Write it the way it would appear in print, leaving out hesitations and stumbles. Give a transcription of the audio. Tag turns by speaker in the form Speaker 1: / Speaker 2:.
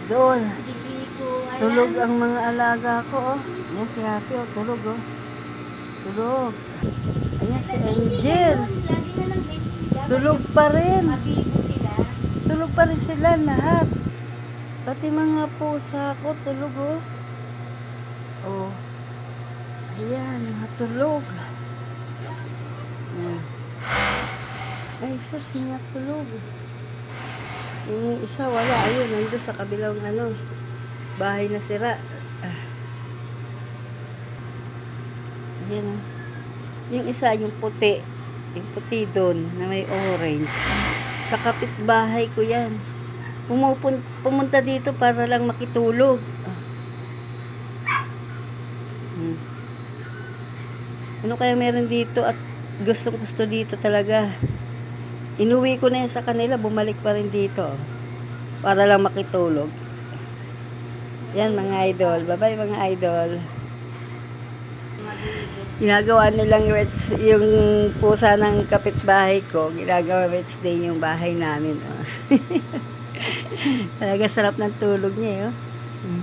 Speaker 1: Doon.
Speaker 2: Bibi ko, ayan.
Speaker 1: Tulog ang mga alaga ko, oh. Ayan si Happy, oh. Tulog, oh. Tulog. Ayan si Angel.
Speaker 2: Lagi na lang din.
Speaker 1: Tulog pa rin.
Speaker 2: Mabibo sila.
Speaker 1: Tulog pa rin sila lahat. Pati mga pusa ko, tulog, oh. Oh. Ayan, natulog. Ay, sus, niya tulog. Yung isa, wala. Ayun, nandun sa kabilang bahay na sira. Ayan, oh. Yung isa, yung puti. Yung puti doon, na may orange. Sa kapitbahay ko yan. Pumunta dito para lang makitulog. Ano kaya meron dito at gustong-gusto dito talaga. Inuwi ko na yan sa kanila, bumalik pa rin dito. Para lang makitulog. Yan mga idol. Bye-bye mga idol. Ginagawa nilang yung pusa ng kapitbahay ko. Ginagawa Reds Day yung bahay namin. Oh. Talaga sarap ng tulog niya. Oh.